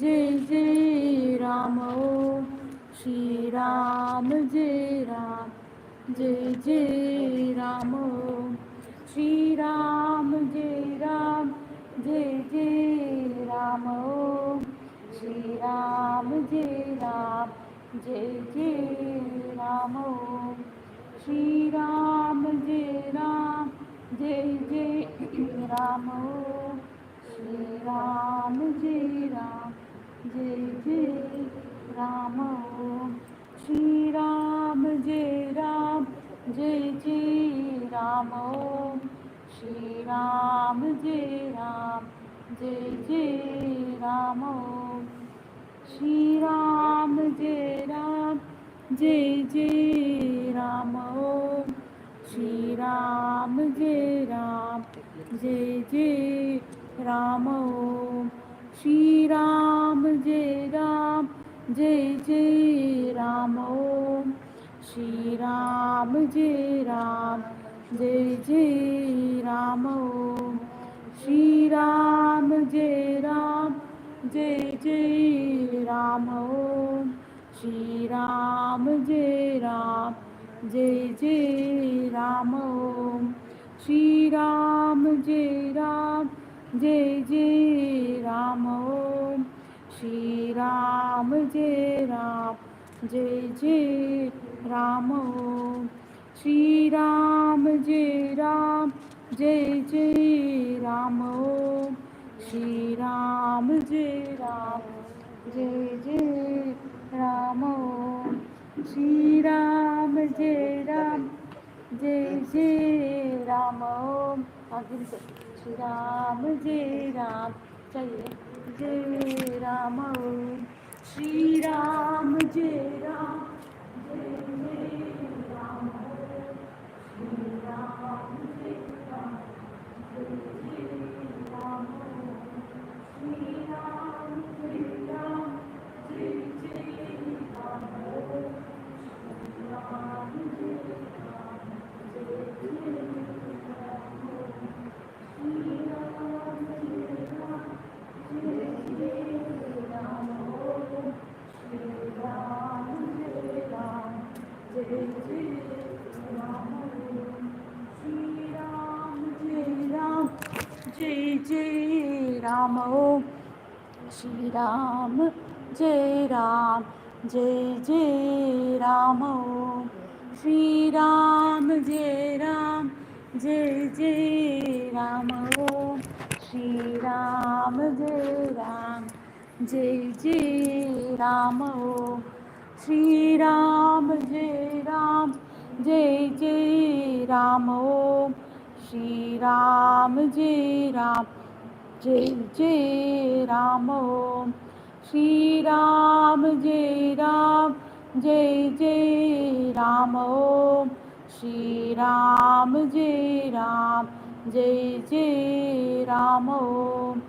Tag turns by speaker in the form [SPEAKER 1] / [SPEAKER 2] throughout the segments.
[SPEAKER 1] जय जय राम ओम श्री राम जय राम जय जय राम ओम श्री राम जय राम जय जय राम ओम श्री राम जय राम जय जय राम ओम श्री राम जय राम जय जय राम ओम श्री राम जय राम जय जय राम ओम श्री राम जय राम जय जय राम ओम श्री राम जय राम जय जय राम ओम श्री राम जय राम जय जय राम ओम श्री राम जय राम जय जय राम ओम श्री राम जय राम जय जय राम ओम श्री राम जय राम जय जय राम ओम श्री राम जय राम जय जय राम ओम श्री राम जय राम जय जय राम ओम श्री राम जय राम जय जय राम ओम श्री राम जय राम जय जय राम ओम श्री राम जय राम जय जय राम ओम श्री राम जय राम जय जय राम ओम श्री राम जय राम जय जय राम ओम आगे से श्री राम जय राम चाहिए जय राम ओम श्री राम जय राम जय जय राम ओम श्री राम जय राम जय जय राम ओम श्री राम जय राम जय जय राम ओम श्री राम जय राम जय जय राम ओम श्री राम जय राम जय जय राम ओम श्री राम जय राम जय जय राम ओम श्री राम जय राम जय जय राम ओम श्री राम जय राम जय जय राम ओम श्री राम जय राम जय जय राम ओम श्री राम जय राम जय जय राम ओम श्री राम जय राम जय जय राम ओम श्री राम जय राम जय जय राम ओम श्री राम जय राम जय जय राम ओम श्री राम जय राम जय जय राम ओम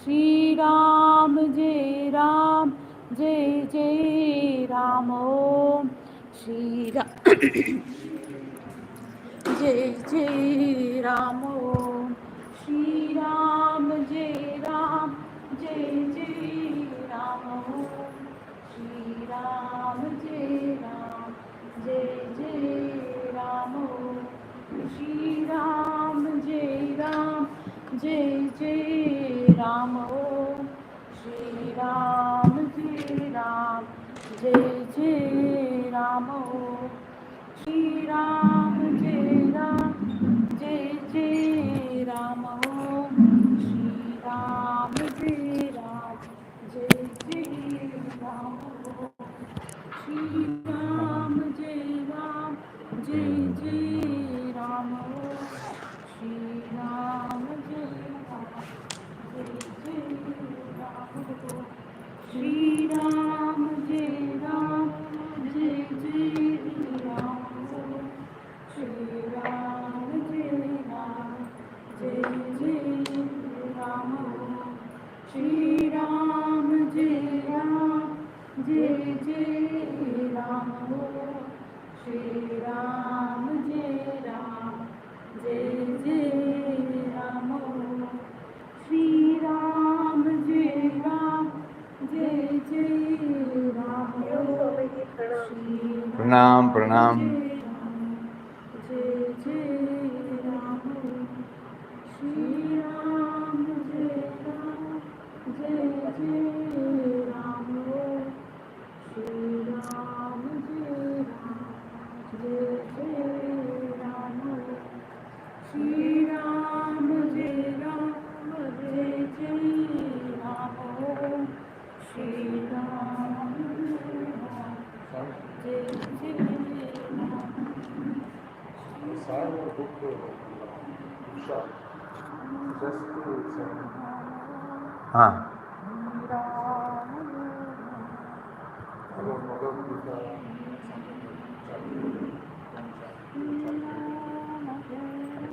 [SPEAKER 1] श्री राम जय राम जय जय राम ओम श्री राम जय जय राम ओम श्री राम जय राम जय जय राम ओम श्री राम जय राम जय जय राम ओम श्री राम जय राम जय जय राम ओम श्री राम जय राम जय जय राम ओम श्री राम जय राम जय जय राम ओम श्री राम जय राम जय जय राम ओम श्री राम जय राम जय जय राम ओम श्री राम जय राम जय जय राम ओम श्री राम जय राम जय जय राम ओम श्री राम जय राम जय जय राम ओम श्री राम जय राम जय जय राम ओम श्री राम जय राम जय जय राम ओम श्री राम जय राम जय जय राम
[SPEAKER 2] Pranam, pranam.
[SPEAKER 1] जय जय राम श्री राम जय जय राम श्री राम जय जय राम श्री राम जय जय राम श्री राम जय जय Ram
[SPEAKER 2] Ah,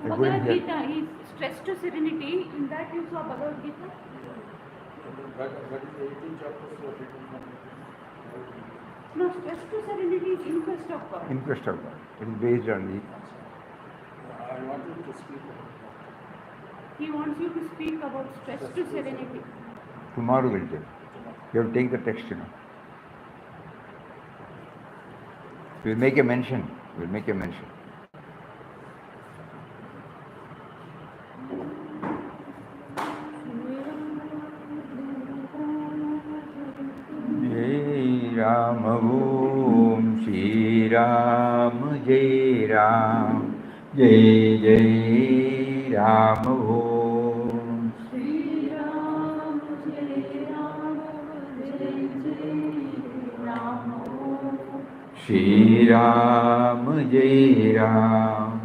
[SPEAKER 2] I couldn't
[SPEAKER 1] Bhagavad
[SPEAKER 2] hear.
[SPEAKER 1] Gita is stress to serenity. In that you saw Bhagavad Gita? No, stress to serenity is in quest of God.
[SPEAKER 2] In quest of God. It is based on the.
[SPEAKER 1] He wants you to speak about stress to serenity.
[SPEAKER 2] Tomorrow we'll take. You have to take the text, We'll make a mention. We'll make a mention. Jai Ram Om Shri Ram Jai Ram Jai Jai Ram Om
[SPEAKER 1] Shri Ram Jai Ram Jai Jai Ram
[SPEAKER 2] Shri Ram Jai Ram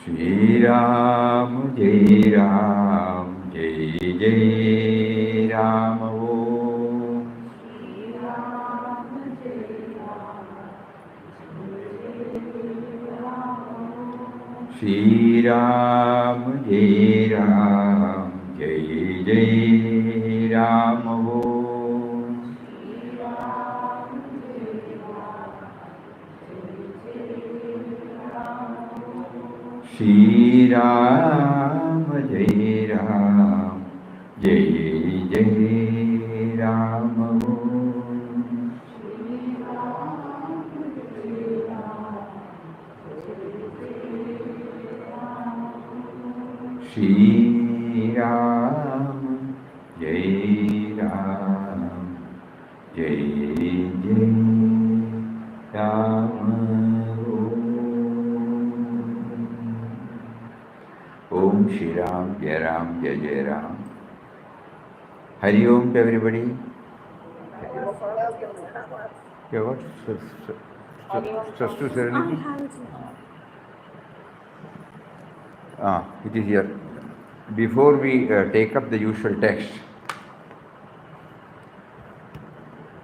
[SPEAKER 2] Shri Ram Jai Ram Jai Jai Ram Om Shri Ram Jai Ram Jai Jai Ram Om Shri Ram Jai Ram Jai Jai Ram Om Shri Ram Jai Ram Jai Jai Ram Om Shri Ram Jai Ram Jai Jai Ram. Hari Om to everybody. Yeah, what? Stress to serenity? It is here. Before we take up the usual text,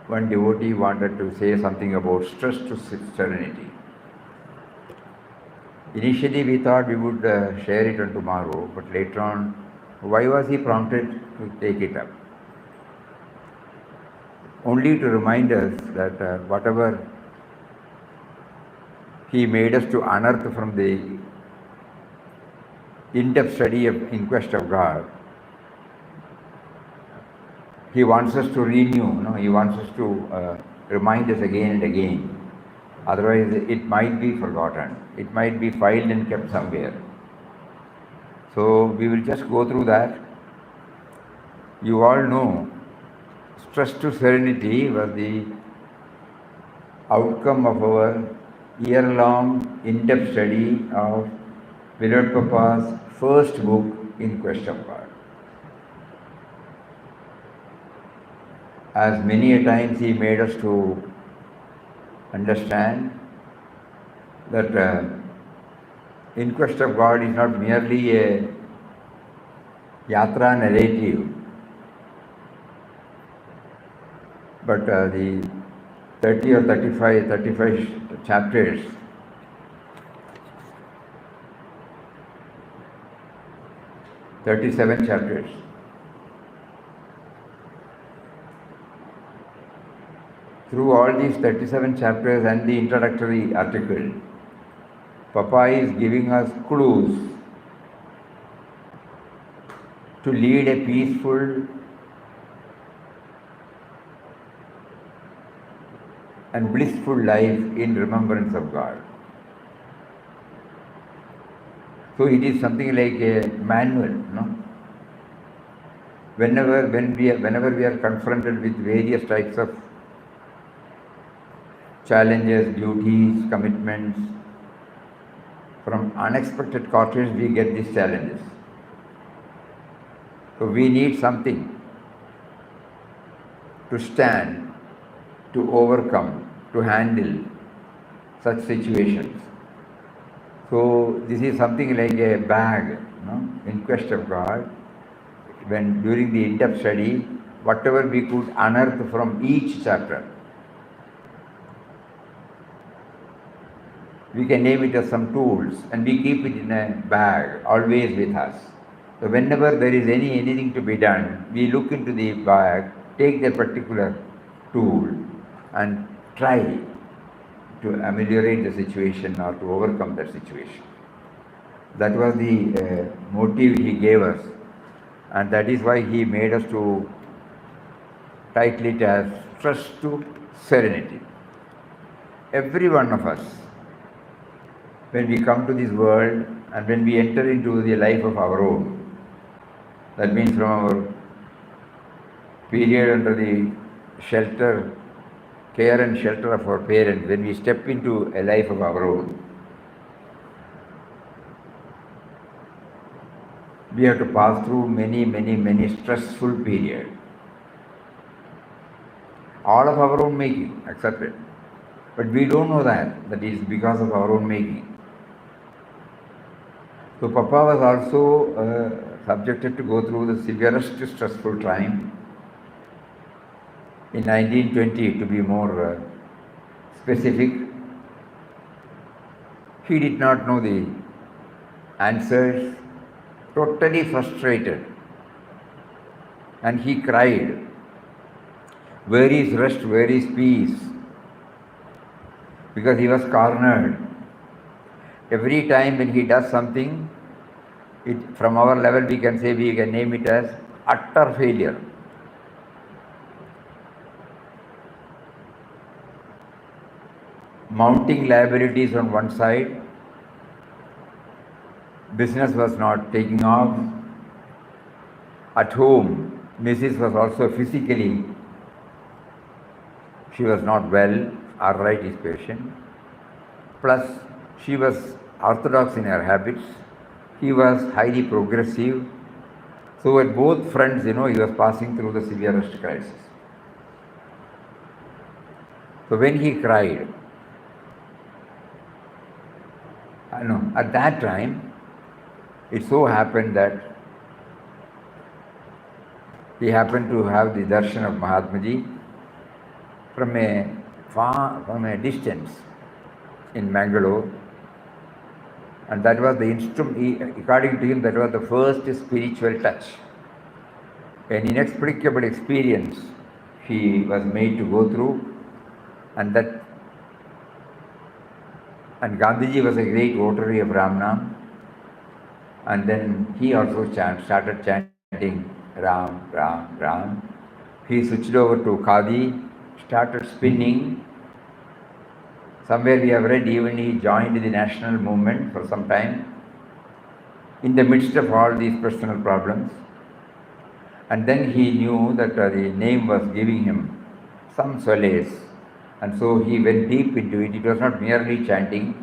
[SPEAKER 2] one devotee wanted to say something about stress to serenity. Initially we thought we would share it on tomorrow, but later on, why was he prompted to take it up? Only to remind us that whatever he made us to unearth from the in-depth study of In Quest of God, he wants us to renew, he wants us to remind us again and again. Otherwise, it might be forgotten. It might be filed and kept somewhere. So, we will just go through that. You all know, stress to serenity was the outcome of our year-long in-depth study of Willard Papa's first book, In Quest of God. As many a times he made us to understand that In Quest of God is not merely a yatra narrative, but the 30 or 35 chapters (37 chapters). Through all these 37 chapters and the introductory article, Papa is giving us clues to lead a peaceful and blissful life in remembrance of God. So it is something like a manual, no? Whenever we are confronted with various types of challenges, duties, commitments, from unexpected quarters we get these challenges. So we need something to stand, to overcome, to handle such situations. So this is something like a bag, no? In quest of God. When during the in-depth study, whatever we could unearth from each chapter, we can name it as some tools, and we keep it in a bag, always with us. So whenever there is anything to be done, we look into the bag, take that particular tool and try to ameliorate the situation or to overcome that situation. That was the motive he gave us, and that is why he made us to title it as Trust to Serenity. Every one of us, when we come to this world and when we enter into the life of our own, that means from our period under the care and shelter of our parents, when we step into a life of our own, we have to pass through many stressful periods. All of our own making, accepted. But we don't know that is because of our own making. So Papa was also subjected to go through the severest stressful time in 1920, to be more specific. He did not know the answers, totally frustrated, and he cried, "Where is rest, where is peace?" Because he was cornered. Every time when he does something, from our level we can name it as utter failure. Mounting liabilities on one side, business was not taking off. At home, Mrs. was also physically, she was not well, arthritis patient. Plus, she was orthodox in her habits. He was highly progressive. So at both fronts, he was passing through the severest crisis. So when he cried, at that time, it so happened that he happened to have the darshan of Mahatmaji from a distance in Mangalore, and that was the instrument. According to him, that was the first spiritual touch, an inexplicable experience he was made to go through, and Gandhiji was a great votary of Ramnam, and then he also started chanting Ram, Ram, Ram. He switched over to Khadi, started spinning. Somewhere we have read even he joined the national movement for some time in the midst of all these personal problems. And then he knew that the name was giving him some solace, and so he went deep into it. It was not merely chanting.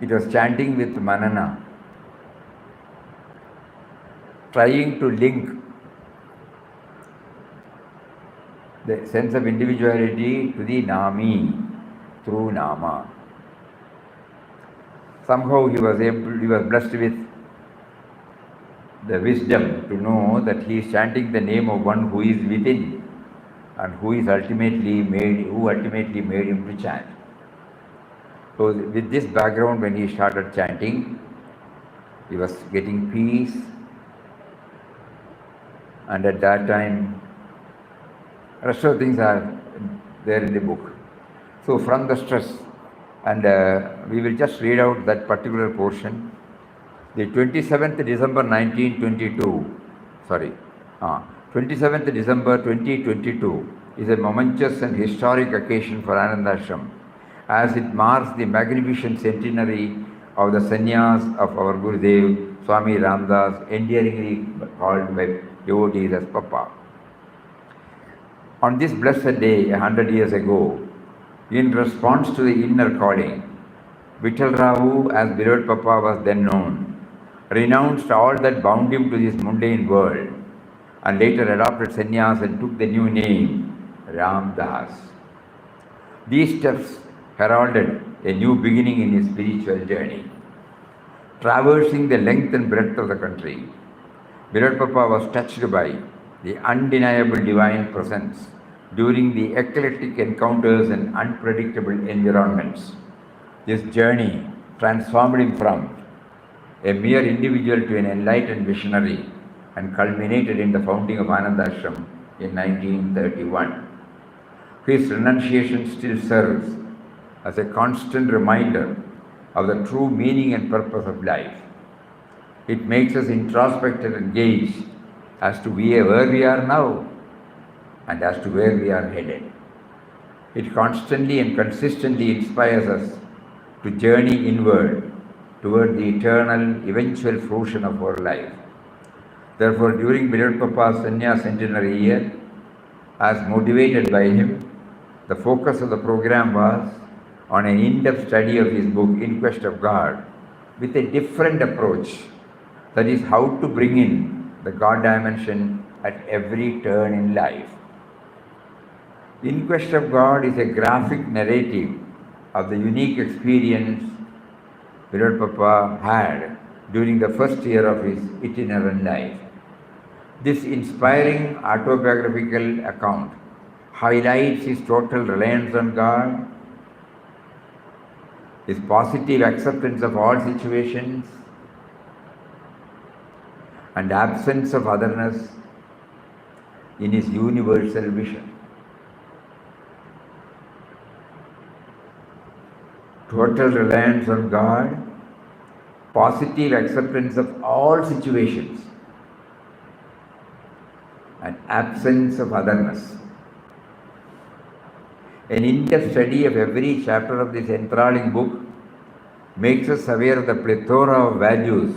[SPEAKER 2] It was chanting with manana, trying to link the sense of individuality to the Nami through Nama. Somehow he was blessed with the wisdom to know that he is chanting the name of one who is within and who ultimately made him to chant. So with this background, when he started chanting, he was getting peace, and at that time, rest of things are there in the book. So from the stress, and we will just read out that particular portion. The 27th December 1922, sorry, 27th December 2022 is a momentous and historic occasion for Anandashram, as it marks the magnificent centenary of the sannyas of our Gurudev, Swami Ramdas, endearingly called by devotees as Papa. On this blessed day, 100 years ago, in response to the inner calling, Vittal Rao, as beloved Papa was then known, renounced all that bound him to this mundane world and later adopted sannyas and took the new name Ramdas. These steps heralded a new beginning in his spiritual journey. Traversing the length and breadth of the country, beloved Papa was touched by the undeniable divine presence during the eclectic encounters and unpredictable environments. This journey transformed him from a mere individual to an enlightened visionary and culminated in the founding of Anandashram in 1931. His renunciation still serves as a constant reminder of the true meaning and purpose of life. It makes us introspect and engage as to where we are now and as to where we are headed. It constantly and consistently inspires us to journey inward toward the eternal, eventual fruition of our life. Therefore, during beloved Papa's Sannyas centenary year, as motivated by him, the focus of the program was on an in-depth study of his book, In Quest of God, with a different approach, that is, how to bring in the God dimension at every turn in life. In Quest of God is a graphic narrative of the unique experience beloved Papa had during the first year of his itinerant life. This inspiring autobiographical account highlights his total reliance on God, his positive acceptance of all situations, and absence of otherness in his universal vision. Total reliance on God, positive acceptance of all situations, and absence of otherness. An in-depth study of every chapter of this enthralling book makes us aware of the plethora of values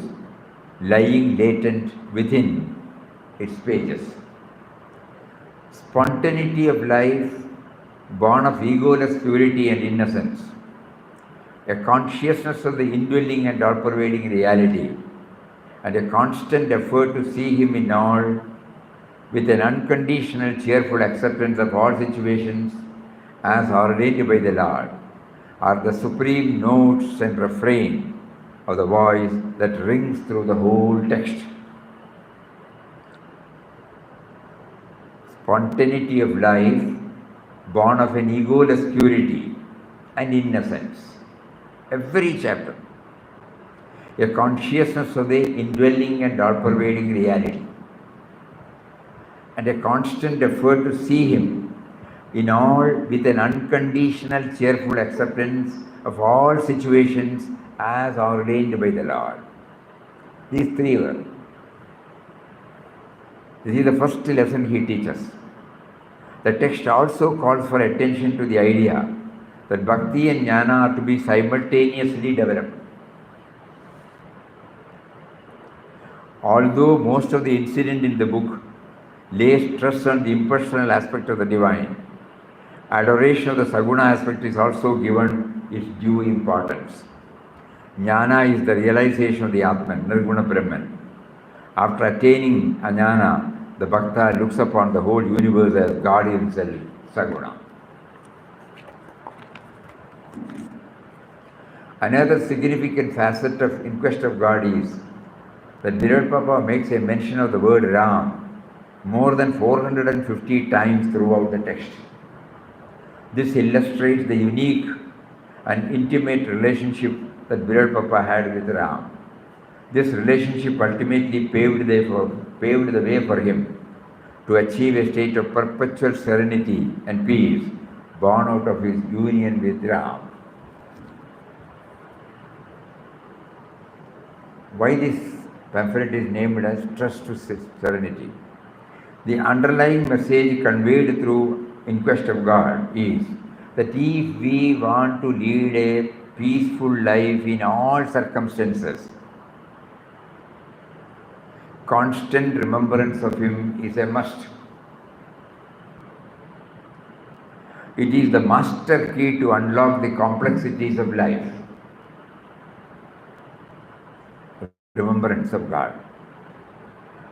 [SPEAKER 2] lying latent within its pages. Spontaneity of life, born of egoless purity and innocence, a consciousness of the indwelling and all-pervading reality, and a constant effort to see Him in all, with an unconditional, cheerful acceptance of all situations as ordained by the Lord, are the supreme notes and refrain of the voice that rings through the whole text. Spontaneity of life, born of an egoless purity and innocence. Every chapter, a consciousness of the indwelling and all-pervading reality, and a constant effort to see Him in all with an unconditional, cheerful acceptance of all situations as ordained by the Lord. These three were. This is the first lesson he teaches. The text also calls for attention to the idea that bhakti and jnana are to be simultaneously developed. Although most of the incident in the book lays stress on the impersonal aspect of the divine, adoration of the saguna aspect is also given its due importance. Jnana is the realization of the Atman, Nirguna Brahman. After attaining jnana, the bhakta looks upon the whole universe as God Himself, saguna. Another significant facet of In Quest of God is that beloved Papa makes a mention of the word Ram more than 450 times throughout the text. This illustrates the unique and intimate relationship that beloved Papa had with Ram. This relationship ultimately paved the way for him to achieve a state of perpetual serenity and peace born out of his union with Ram. Why this pamphlet is named as Trust to Serenity? The underlying message conveyed through In Quest of God is that if we want to lead a peaceful life in all circumstances, constant remembrance of Him is a must. It is the master key to unlock the complexities of life. Remembrance of God.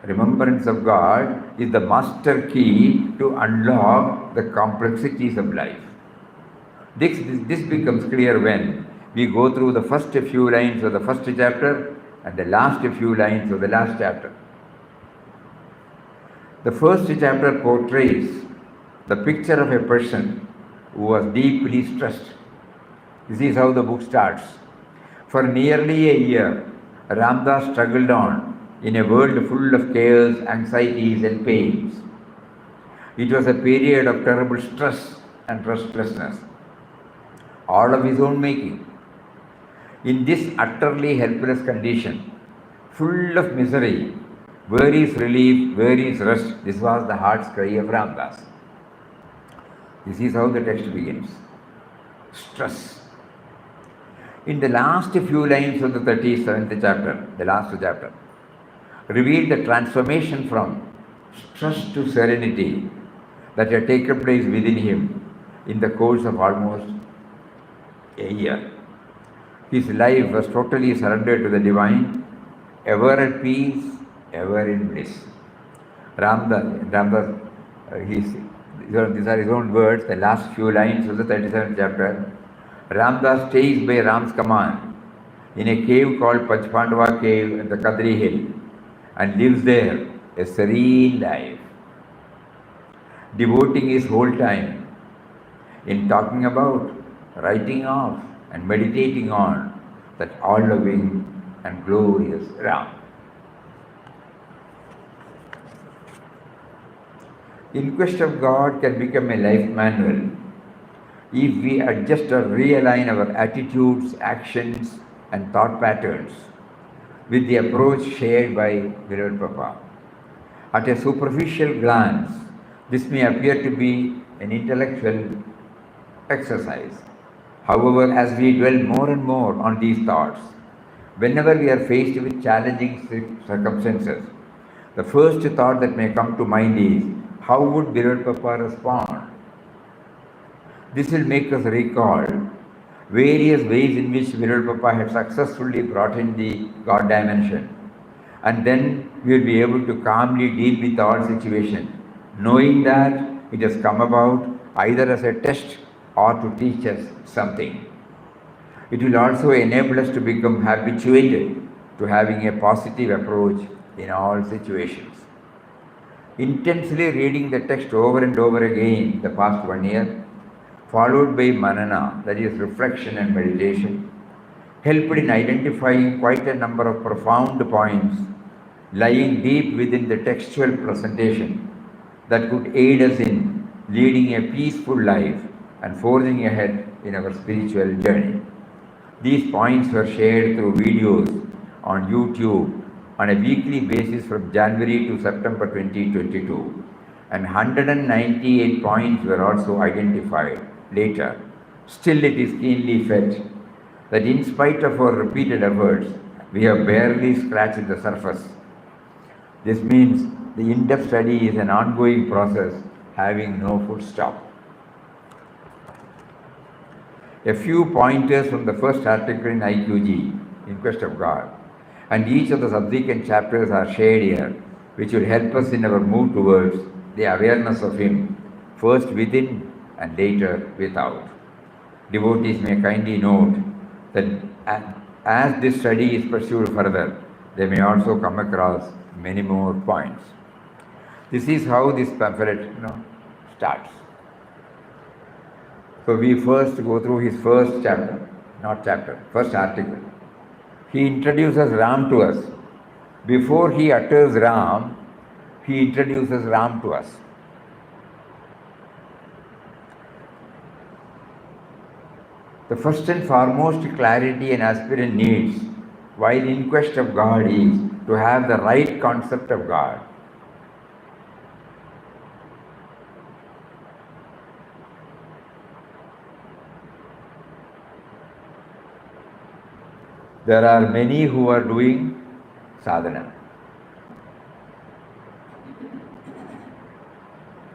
[SPEAKER 2] Remembrance of God is the master key to unlock the complexities of life. This becomes clear when we go through the first few lines of the first chapter and the last few lines of the last chapter. The first chapter portrays the picture of a person who was deeply stressed. This is how the book starts. For nearly a year, Ramdas struggled on in a world full of chaos, anxieties, and pains. It was a period of terrible stress and restlessness, all of his own making. In this utterly helpless condition, full of misery, where is relief, where is rest? This was the heart's cry of Ramdas. This is how the text begins. Stress. In the last few lines of the 37th chapter, the last chapter, revealed the transformation from stress to serenity that had taken place within him in the course of almost a year. His life was totally surrendered to the divine, ever at peace, ever in bliss. Ramdas, these are his own words, the last few lines of the 37th chapter. Ramdas stays by Ram's command in a cave called Pachpandava cave at the Kadri hill and lives there a serene life, devoting his whole time in talking about, writing off, and meditating on that all-loving and glorious Ram. In Quest of God can become a life manual if we adjust or realign our attitudes, actions, and thought patterns with the approach shared by Beloved Papa. At a superficial glance, this may appear to be an intellectual exercise. However, as we dwell more and more on these thoughts, whenever we are faced with challenging circumstances, the first thought that may come to mind is, how would Beloved Papa respond? This will make us recall various ways in which Beloved Papa had successfully brought in the God dimension. And then we will be able to calmly deal with all situations, knowing that it has come about either as a test or to teach us something. It will also enable us to become habituated to having a positive approach in all situations. Intensely reading the text over and over again the past 1 year, followed by manana, that is reflection and meditation, helped in identifying quite a number of profound points lying deep within the textual presentation that could aid us in leading a peaceful life and forging ahead in our spiritual journey. These points were shared through videos on YouTube on a weekly basis from January to September 2022, and 198 points were also identified later. Still, it is keenly felt that in spite of our repeated efforts, we have barely scratched the surface. This means the in-depth study is an ongoing process having no full stop. A few pointers from the first article in IQG, In Quest of God, and each of the subsequent chapters are shared here, which will help us in our move towards the awareness of Him, first within and later without. Devotees may kindly note that as this study is pursued further, they may also come across many more points. This is how this pamphlet starts. So we first go through his first first article. He introduces Ram to us. Before he utters Ram, he introduces Ram to us. The first and foremost clarity an aspirant needs while in quest of God is to have the right concept of God. There are many who are doing sadhana.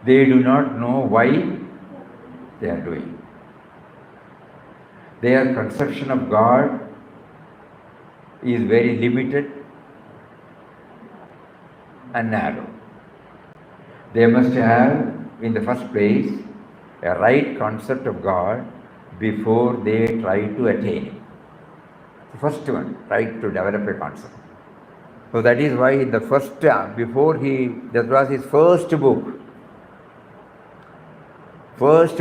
[SPEAKER 2] They do not know why they are doing. Their conception of God is very limited and narrow. They must have, in the first place, a right concept of God before they try to attain it. The first one, try to develop a concept. So that is why in the first, that was his first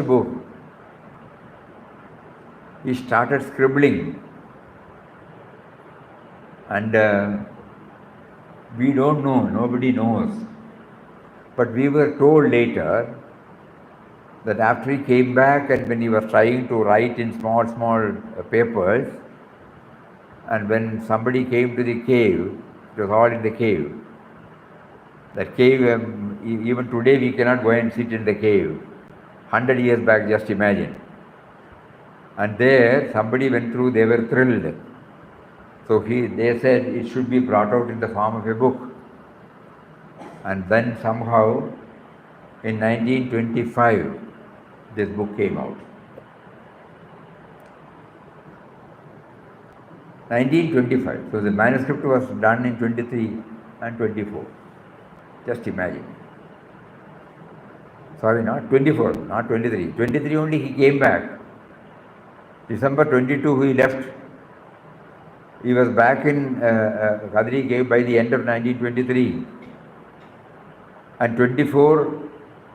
[SPEAKER 2] book. He started scribbling, and we don't know, nobody knows. But we were told later that after he came back and when he was trying to write in small papers, and when somebody came to the cave, it was all in the cave. That cave, even today we cannot go and sit in the cave. 100 years back, just imagine. And there, somebody went through, they were thrilled. So they said it should be brought out in the form of a book. And then somehow, in 1925, this book came out. 1925. So the manuscript was done in 23 and 24. Just imagine. Sorry, not 24, not 23. 23 only he came back. December 22 he left. He was back in Kadri cave by the end of 1923. And 24,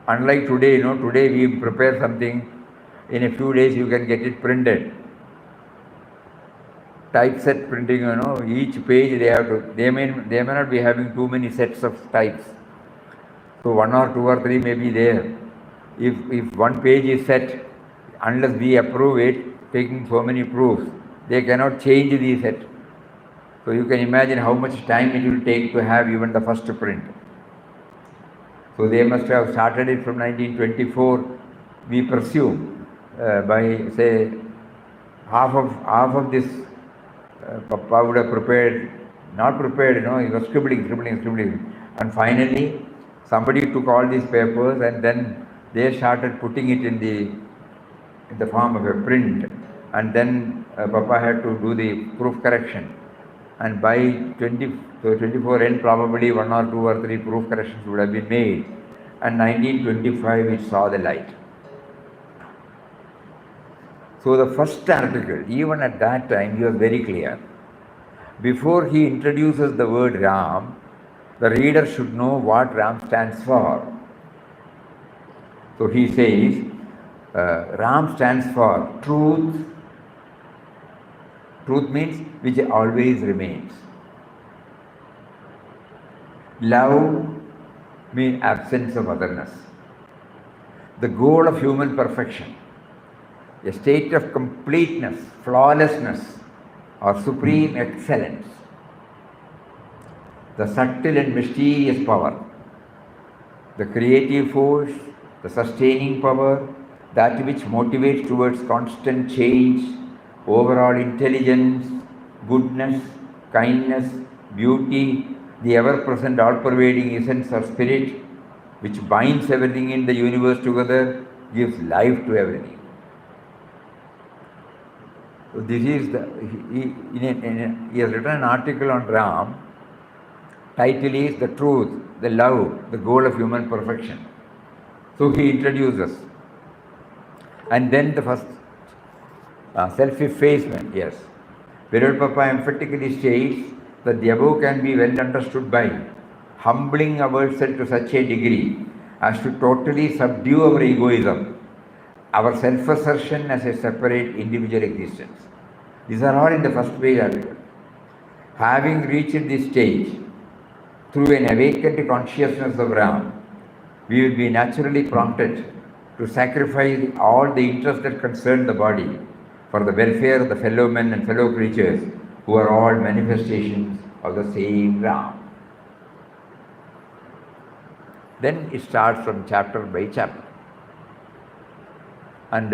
[SPEAKER 2] unlike today, today we prepare something, in a few days you can get it printed. Typeset printing, each page they may not be having too many sets of types. So 1 or 2 or 3 may be there. If one page is set, unless we approve it, taking so many proofs, they cannot change the set. So you can imagine how much time it will take to have even the first print. So they must have started it from 1924, we presume, by say half of this Papa would have prepared, not prepared, he was scribbling. And finally, somebody took all these papers and then they started putting it in the form of a print. And then Papa had to do the proof correction. And by 24 end, probably 1 or 2 or 3 proof corrections would have been made. And 1925, it saw the light. So the first article, even at that time, he was very clear. Before he introduces the word Ram, the reader should know what Ram stands for. So he says, Ram stands for truth. Truth means which always remains. Love means absence of otherness. The goal of human perfection, a state of completeness, flawlessness, or supreme excellence. The subtle and mysterious power, the creative force, the sustaining power, that which motivates towards constant change, overall intelligence, goodness, kindness, beauty, the ever-present, all-pervading essence or spirit, which binds everything in the universe together, gives life to everything. So this is he has written an article on Ram. Title is The Truth, the Love, the Goal of Human Perfection. So he introduces. And then the first self-effacement, yes. Venerable Papa emphatically states that the above can be well understood by humbling ourselves to such a degree as to totally subdue our egoism, our self-assertion as a separate individual existence. These are all in the first page article. Having reached this stage, through an awakened consciousness of Ram, we will be naturally prompted to sacrifice all the interests that concern the body for the welfare of the fellow men and fellow creatures who are all manifestations of the same Ram. Then it starts from chapter by chapter. And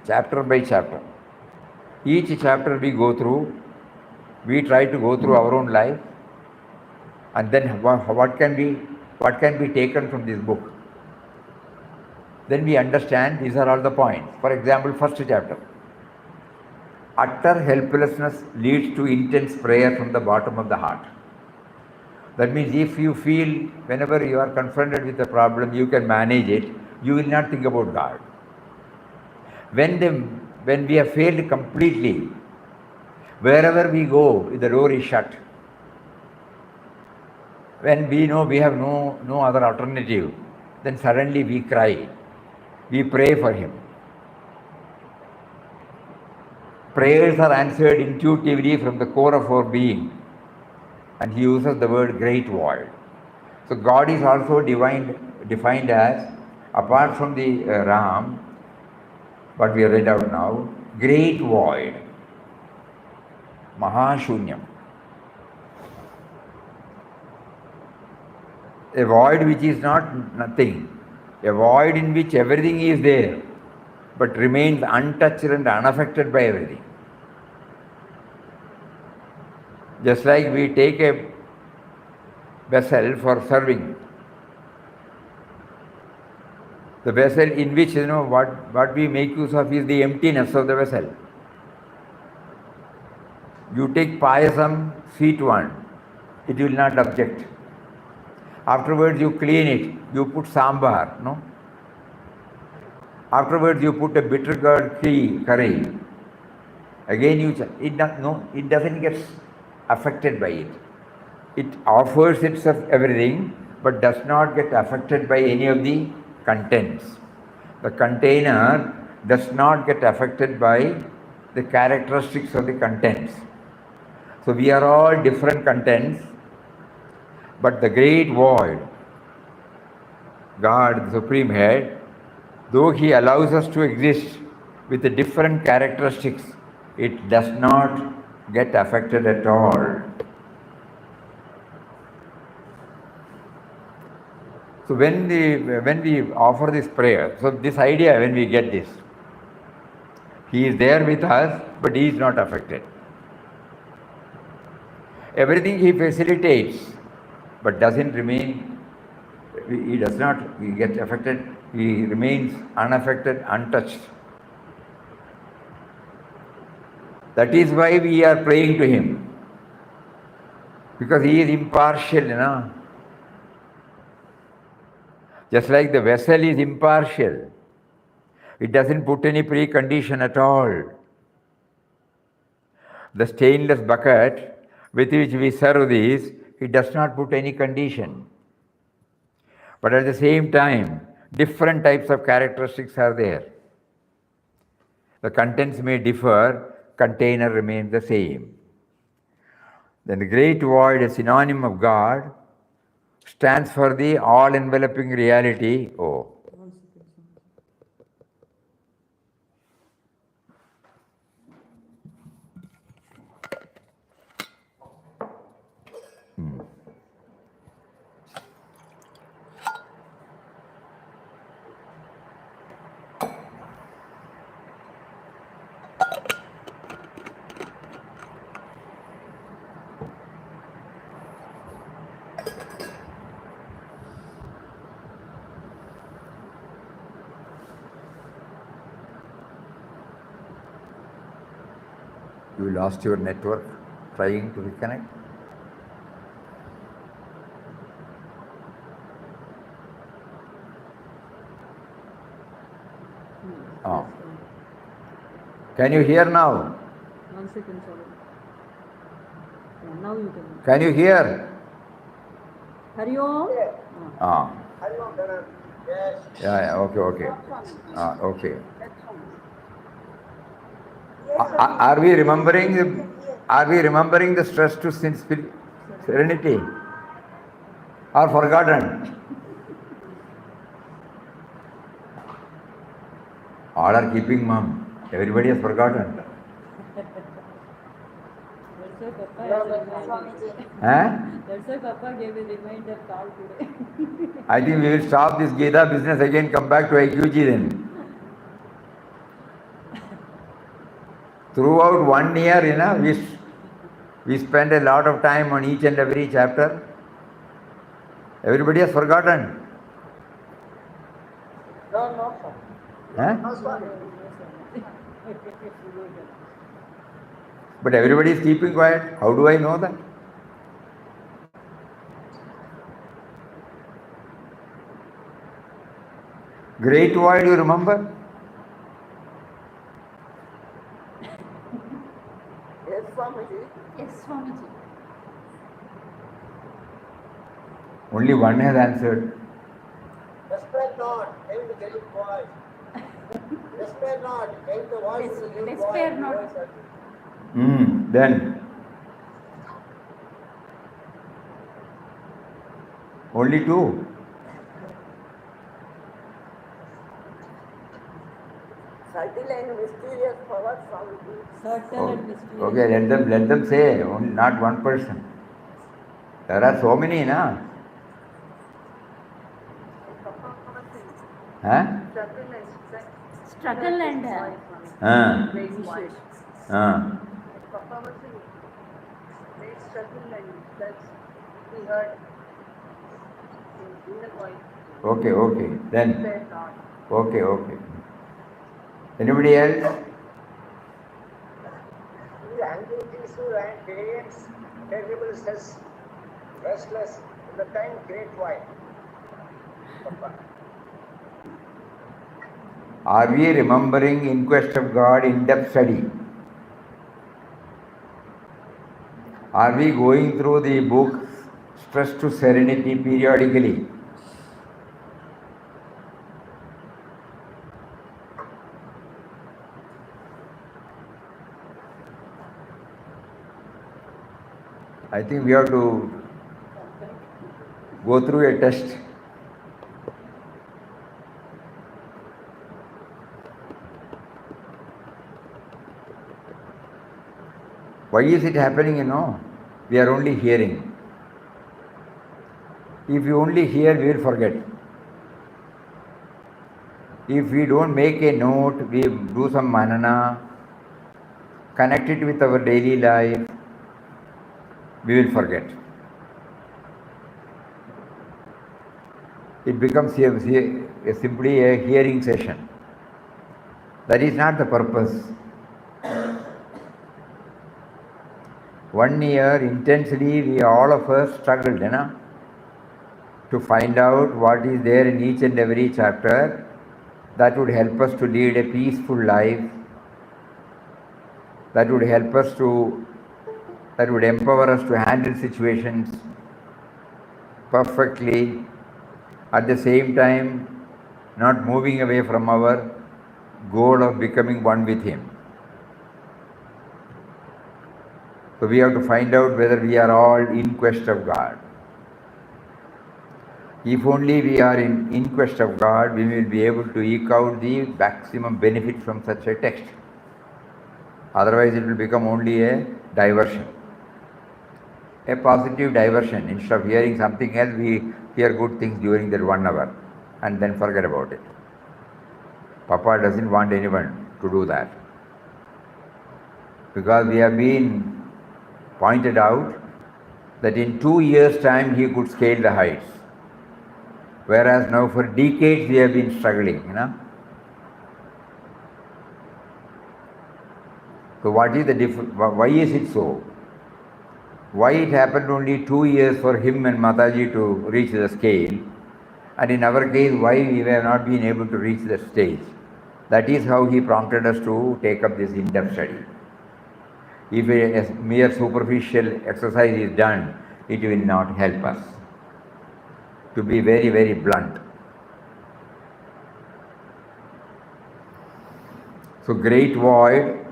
[SPEAKER 2] chapter by chapter. Each chapter we go through, we try to go through our own life, and then what can be taken from this book. Then we understand these are all the points. For example, first chapter. Utter helplessness leads to intense prayer from the bottom of the heart. That means if you feel whenever you are confronted with a problem, you can manage it, you will not think about God. When we have failed completely, wherever we go, the door is shut. When we know we have no other alternative, then suddenly we cry. We pray for him. Prayers are answered intuitively from the core of our being. And he uses the word great void. So God is also defined as, apart from the Ram, what we have read out now, great void, Mahashunyam. A void which is not nothing, a void in which everything is there, but remains untouched and unaffected by everything. Just like we take a vessel for serving. The vessel in which, what we make use of is the emptiness of the vessel. You take payasam, sweet one, it will not object. Afterwards you clean it, you put sambar, no? Afterwards you put a bitter gourd curry. Again it doesn't get affected by it. It offers itself everything, but does not get affected by any of the contents. The container does not get affected by the characteristics of the contents. So we are all different contents, but the great void, God, the Supreme Head, though he allows us to exist with the different characteristics, it does not get affected at all. So when we offer this prayer, so this idea, when we get this, he is there with us, but he is not affected. Everything he facilitates, but doesn't remain, he does not get affected, he remains unaffected, untouched. That is why we are praying to him, because he is impartial, Just like the vessel is impartial, it doesn't put any precondition at all. The stainless bucket with which we serve these, it does not put any condition. But at the same time, different types of characteristics are there. The contents may differ, container remains the same. Then the great void, a synonym of God, stands for the all-enveloping reality. You lost your network trying to reconnect? Oh. Can you hear now?
[SPEAKER 3] 1 second, sorry. Yeah, now you can.
[SPEAKER 2] Can you hear?
[SPEAKER 3] Hari Om?
[SPEAKER 2] Ah. Yeah, okay. Okay. Are we remembering the stress to serenity? Or forgotten? All are keeping mum. Everybody has forgotten.
[SPEAKER 3] why Papa has a reminder.
[SPEAKER 2] Huh?
[SPEAKER 3] That's why Papa gave a reminder call today.
[SPEAKER 2] I think we will stop this Gita business again, come back to IQG then. Throughout 1 year, we spent a lot of time on each and every chapter. Everybody has forgotten.
[SPEAKER 4] No, sir.
[SPEAKER 2] Huh?
[SPEAKER 4] No, sorry.
[SPEAKER 2] But everybody is keeping quiet. How do I know that? Great void, you remember?
[SPEAKER 4] Yes, Swamiji.
[SPEAKER 1] Yes, Swamiji.
[SPEAKER 2] Only one has answered.
[SPEAKER 4] Despair not, hail the great voice. Despair not, hail the voice of the great voice.
[SPEAKER 1] Despair not.
[SPEAKER 2] Then. Only two.
[SPEAKER 4] Subtle and mysterious power, Swamiji.
[SPEAKER 3] Subtle and mysterious.
[SPEAKER 2] Okay, let them say, only not one person. There are so many, na? Huh?
[SPEAKER 1] Struggle and
[SPEAKER 4] Great voice. Papa was saying, great struggle and that's we heard in inner voice.
[SPEAKER 2] Okay. Then,
[SPEAKER 4] Despair not.
[SPEAKER 2] okay. Anybody else?
[SPEAKER 4] The anxieties and variance, terrible stress, restless, in the time great void. Papa.
[SPEAKER 2] Are we remembering In Quest of God in-depth study? Are we going through the book Stress to Serenity periodically? I think we have to go through a test. Why is it happening, We are only hearing. If you only hear, we will forget. If we don't make a note, we do some manana, connect it with our daily life, we will forget. It becomes simply a hearing session. That is not the purpose. 1 year intensely, we all of us struggled, to find out what is there in each and every chapter that would help us to lead a peaceful life, that would empower us to handle situations perfectly, at the same time not moving away from our goal of becoming one with Him. So we have to find out whether we are all in quest of God. If only we are in quest of God, we will be able to eke out the maximum benefit from such a text. Otherwise it will become only a diversion. A positive diversion. Instead of hearing something else, we hear good things during that 1 hour and then forget about it. Papa doesn't want anyone to do that. Because we have been pointed out that in 2 years' time he could scale the heights. Whereas now for decades we have been struggling, So what is the difference? Why is it so? Why it happened only 2 years for him and Mataji to reach the scale, and in our case, why we have not been able to reach the stage? That is how he prompted us to take up this in-depth study. If a mere superficial exercise is done, it will not help us. To be very, very blunt. So great void,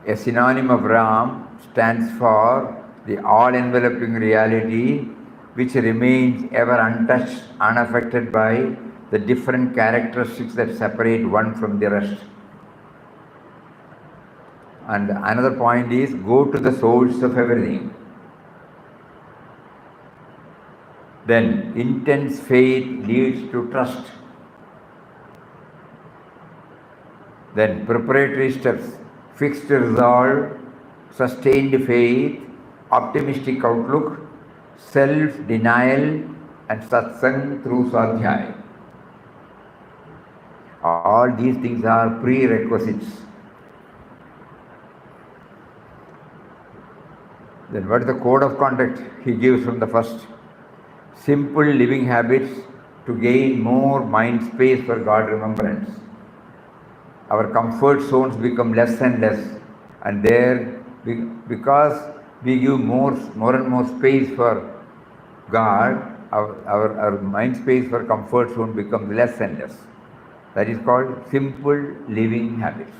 [SPEAKER 2] a synonym of Ram, stands for the all-enveloping reality which remains ever untouched, unaffected by the different characteristics that separate one from the rest. And another point is go to the source of everything. Then intense faith leads to trust. Then preparatory steps, fixed resolve, sustained faith, optimistic outlook, self-denial, and satsang through sadhyaya. All these things are prerequisites. Then what is the code of conduct he gives from the first? Simple living habits to gain more mind space for God remembrance. Our comfort zones become less and less, and there, because we give more and more space for God, our mind space for comfort zone becomes less and less. That is called simple living habits.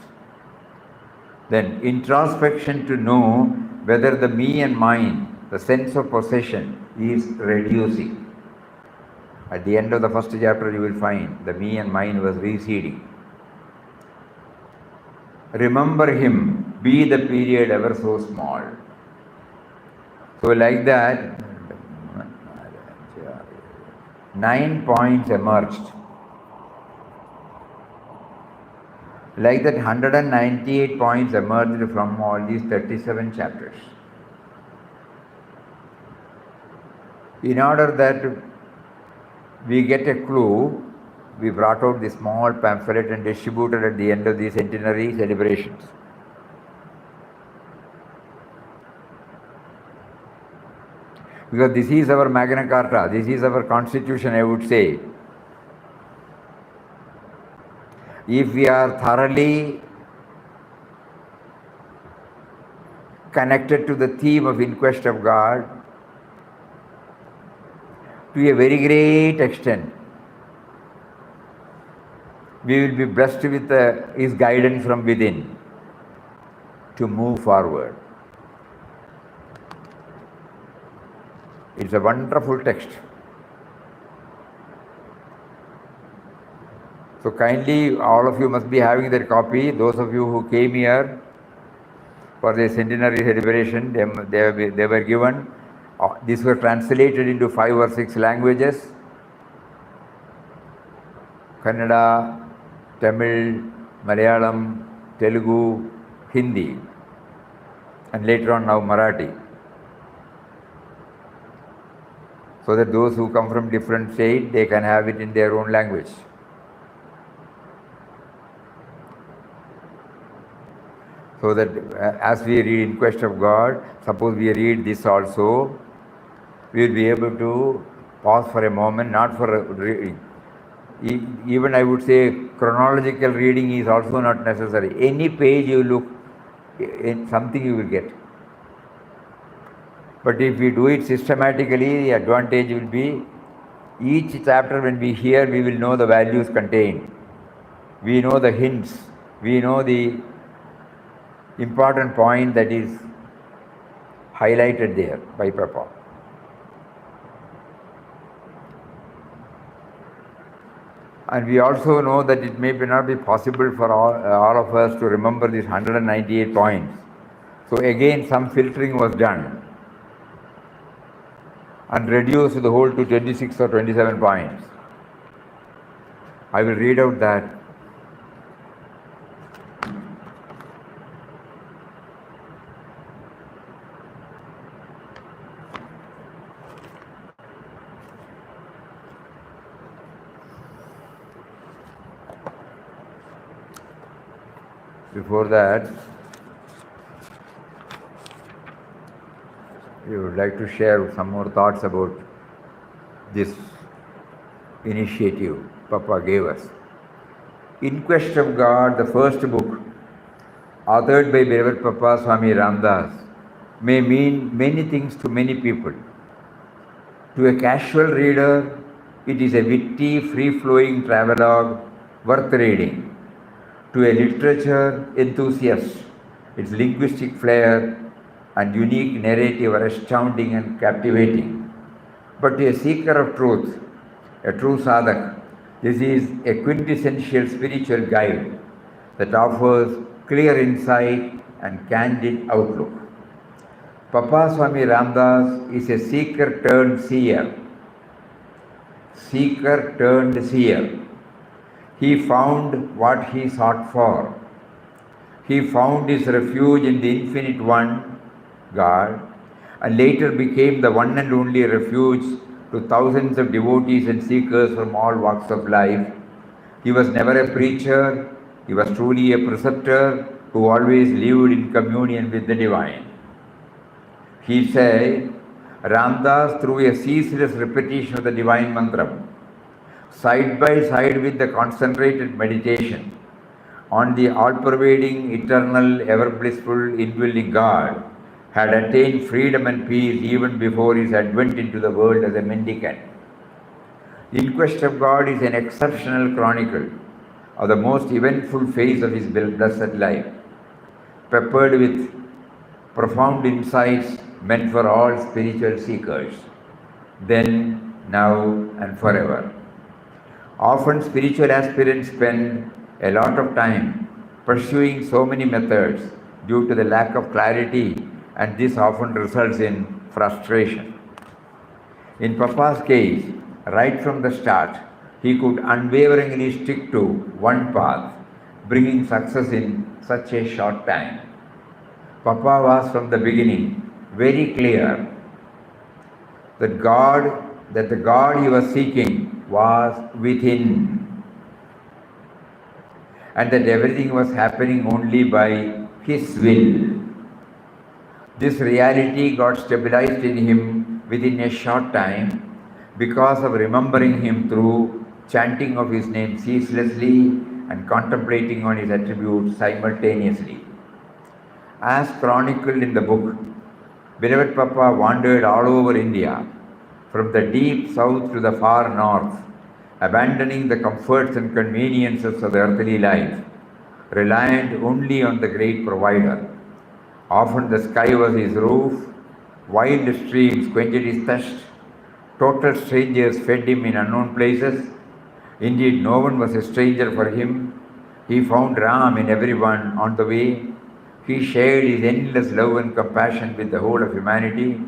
[SPEAKER 2] Then introspection to know whether the me and mine, the sense of possession, is reducing. At the end of the first chapter, you will find the me and mine was receding. Remember him, be the period ever so small. So like that, 9 points emerged. Like that, 198 points emerged from all these 37 chapters. In order that we get a clue, we brought out this small pamphlet and distributed at the end of the centenary celebrations. Because this is our Magna Carta, this is our constitution, I would say. If we are thoroughly connected to the theme of inquest of God, to a very great extent, we will be blessed with his guidance from within to move forward. It's a wonderful text. So kindly, all of you must be having their copy. Those of you who came here for the centenary celebration, they were given. These were translated into 5 or 6 languages: Kannada, Tamil, Malayalam, Telugu, Hindi, and later on now Marathi. So that those who come from different states, they can have it in their own language. So that as we read In Quest of God, suppose we read this also, we will be able to pause for a moment, not for reading. Even I would say chronological reading is also not necessary. Any page you look, in something you will get. But if we do it systematically, the advantage will be each chapter when we hear, we will know the values contained. We know the hints. We know the important point that is highlighted there by Papa. And we also know that it may not be possible for all of us to remember these 198 points. So again, some filtering was done and reduced the whole to 26 or 27 points. I will read out that. Before that, we would like to share some more thoughts about this initiative Papa gave us. In Quest of God, the first book, authored by beloved Papa Swami Ramdas, may mean many things to many people. To a casual reader, it is a witty, free-flowing travelogue worth reading. To a literature enthusiast, its linguistic flair and unique narrative are astounding and captivating. But to a seeker of truth, a true sadhak, this is a quintessential spiritual guide that offers clear insight and candid outlook. Papa Swami Ramdas is a seeker turned seer. Seeker turned seer. He found what he sought for. He found his refuge in the Infinite One, God, and later became the one and only refuge to thousands of devotees and seekers from all walks of life. He was never a preacher, he was truly a preceptor who always lived in communion with the divine. He said, Ramdas, through a ceaseless repetition of the divine mantra, side by side with the concentrated meditation on the all-pervading, eternal, ever-blissful, indwelling God, had attained freedom and peace even before his advent into the world as a mendicant. In Quest of God is an exceptional chronicle of the most eventful phase of his blessed life, peppered with profound insights meant for all spiritual seekers, then, now, and forever. Often spiritual aspirants spend a lot of time pursuing so many methods due to the lack of clarity, and this often results in frustration. In Papa's case, right from the start, he could unwaveringly stick to one path, bringing success in such a short time. Papa was from the beginning very clear that the God he was seeking was within, and that everything was happening only by his will. This reality got stabilized in him within a short time because of remembering him through chanting of his name ceaselessly and contemplating on his attributes simultaneously. As chronicled in the book, beloved Papa wandered all over India, from the deep south to the far north, abandoning the comforts and conveniences of the earthly life, reliant only on the great provider. Often the sky was his roof, wild streams quenched his thirst, total strangers fed him in unknown places. Indeed, no one was a stranger for him. He found Ram in everyone on the way. He shared his endless love and compassion with the whole of humanity.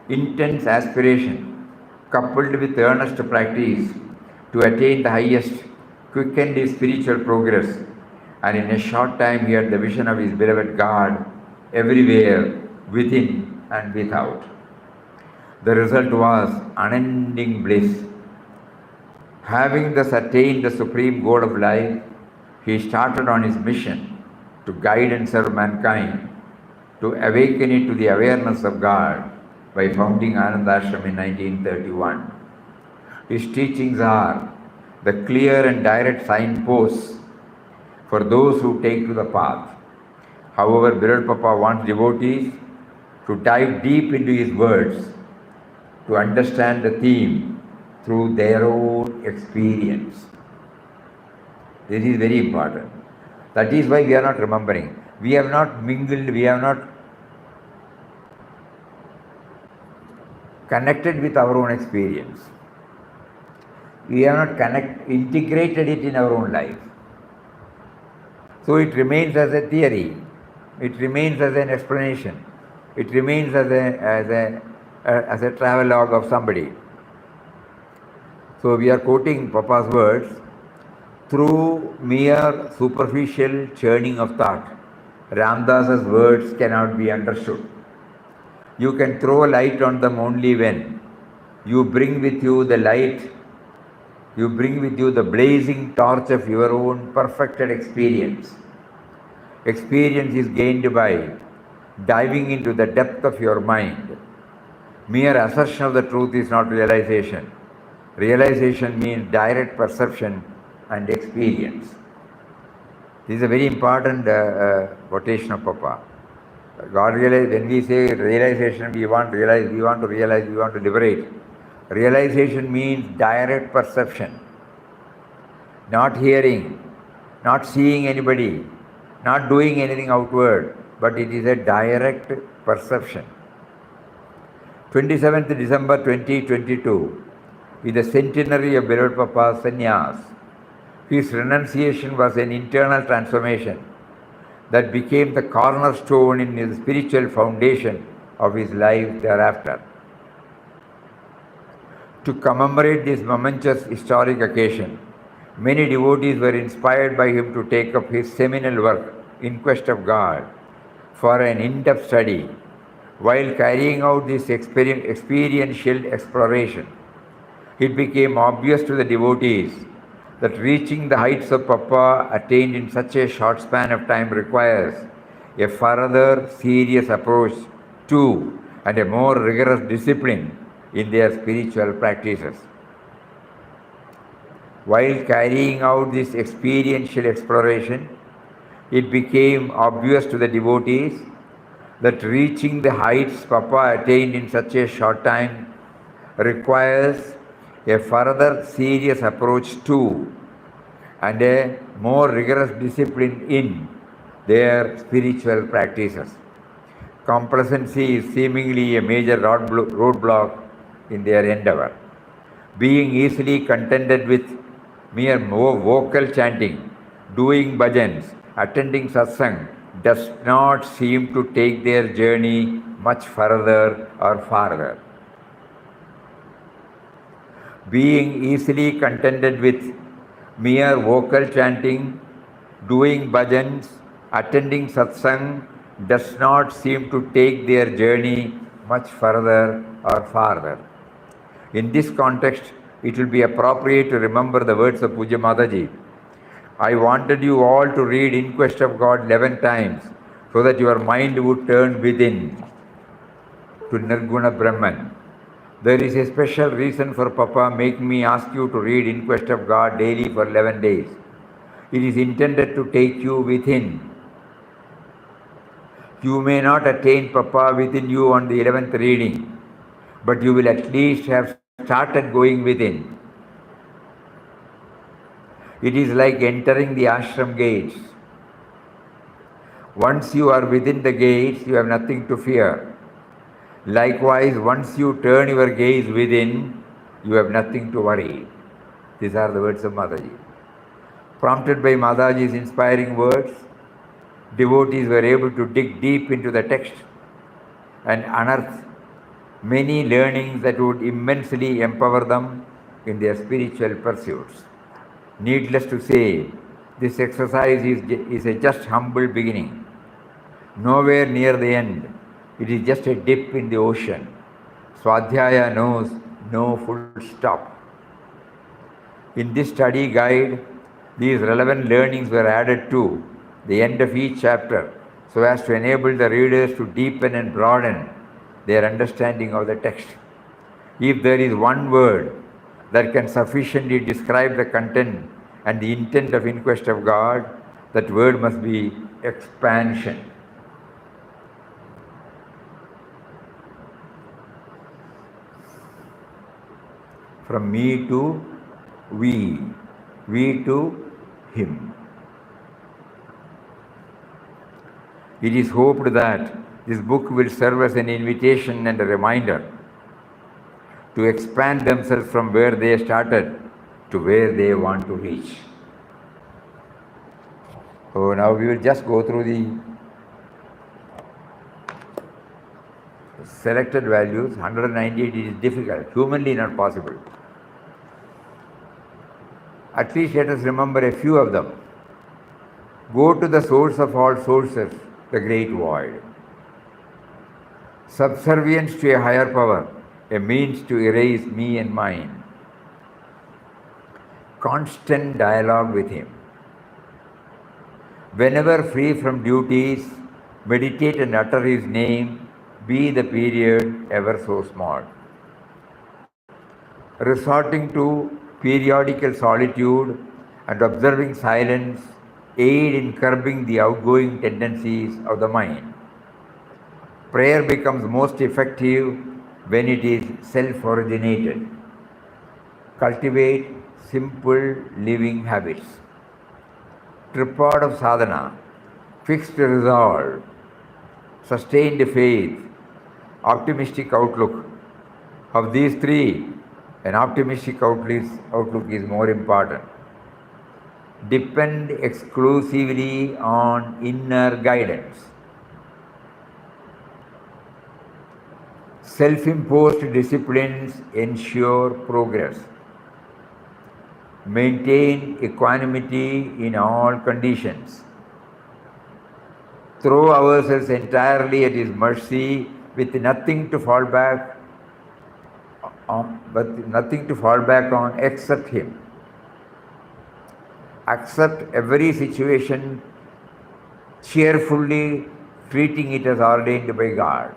[SPEAKER 2] Intense aspiration, coupled with earnest practice to attain the highest, quickened his spiritual progress, and in a short time he had the vision of his beloved God everywhere, within and without. The result was unending bliss. Having thus attained the supreme goal of life, he started on his mission to guide and serve mankind, to awaken it to the awareness of God by founding Anandashram in 1931. His teachings are the clear and direct signposts for those who take to the path. However, beloved Papa wants devotees to dive deep into his words, to understand the theme through their own experience. This is very important. That is why we are not remembering. We have not mingled, we have not connected with our own experience. We have not integrated it in our own life. So it remains as a theory. It remains as an explanation. It remains as a travelogue of somebody. So we are quoting Papa's words. Through mere superficial churning of thought, Ramdas's words cannot be understood. You can throw light on them only when you bring with you the light, you bring with you the blazing torch of your own perfected experience. Experience is gained by diving into the depth of your mind. Mere assertion of the truth is not realization. Realization means direct perception and experience. This is a very important quotation of Papa. God realized, when we say realization, we want to realize, we want to liberate. Realization means direct perception. Not hearing, not seeing anybody, not doing anything outward, but it is a direct perception. 27th December 2022 is the centenary of beloved Papa's sannyas. His renunciation was an internal transformation that became the cornerstone in his spiritual foundation of his life thereafter. To commemorate this momentous historic occasion, many devotees were inspired by him to take up his seminal work, In Quest of God, for an in-depth study. While carrying out this experiential exploration, it became obvious to the devotees that reaching the heights of Papa attained in such a short span of time requires a further serious approach to and a more rigorous discipline in their spiritual practices. While carrying out this experiential exploration, it became obvious to the devotees that reaching the heights Papa attained in such a short time requires a further serious approach to and a more rigorous discipline in their spiritual practices. Complacency is seemingly a major roadblock in their endeavor. Being easily contented with mere vocal chanting, doing bhajans, attending satsang does not seem to take their journey much further or farther. Being easily contented with mere vocal chanting, doing bhajans, attending satsang does not seem to take their journey much further or farther. In this context, it will be appropriate to remember the words of Puja Mataji. I wanted you all to read In Quest of God 11 times so that your mind would turn within to Nirguna Brahman. There is a special reason for Papa making me ask you to read In Quest of God daily for 11 days. It is intended to take you within. You may not attain Papa within you on the 11th reading, but you will at least have started going within. It is like entering the ashram gates. Once you are within the gates, you have nothing to fear. Likewise, once you turn your gaze within, you have nothing to worry. These are the words of Mataji. Prompted by Mataji's inspiring words, devotees were able to dig deep into the text and unearth many learnings that would immensely empower them in their spiritual pursuits. Needless to say, this exercise is a just humble beginning. Nowhere near the end. It is just a dip in the ocean. Swadhyaya knows no full stop. In this study guide, these relevant learnings were added to the end of each chapter so as to enable the readers to deepen and broaden their understanding of the text. If there is one word that can sufficiently describe the content and the intent of In Quest of God, that word must be expansion. From me to we to him. It is hoped that this book will serve as an invitation and a reminder to expand themselves from where they started to where they want to reach. So now we will just go through the selected values. 198 is difficult, humanly not possible. At least let us remember a few of them. Go to the source of all sources, the great void. Subservience to a higher power, a means to erase me and mine. Constant dialogue with him. Whenever free from duties, meditate and utter his name, be the period ever so small. Resorting to periodical solitude and observing silence aid in curbing the outgoing tendencies of the mind. Prayer becomes most effective when it is self-originated. Cultivate simple living habits. Tripod of sadhana, fixed resolve, sustained faith, optimistic outlook. Of these three, an optimistic outlook is more important. depend exclusively on inner guidance. Self-imposed disciplines ensure progress. Maintain equanimity in all conditions. Throw ourselves entirely at His mercy with nothing to fall back on except Him. Accept every situation cheerfully, treating it as ordained by God.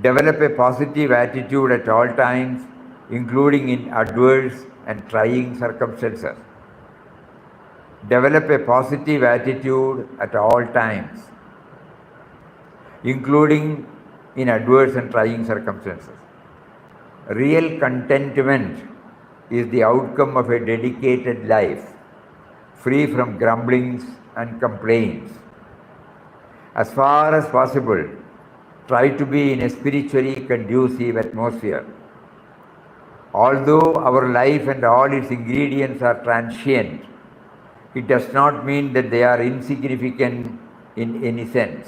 [SPEAKER 2] Develop a positive attitude at all times, including in adverse and trying circumstances. Develop a positive attitude at all times, including in adverse and trying circumstances. Real contentment is the outcome of a dedicated life, free from grumblings and complaints. As far as possible, try to be in a spiritually conducive atmosphere. Although our life and all its ingredients are transient, it does not mean that they are insignificant in any sense.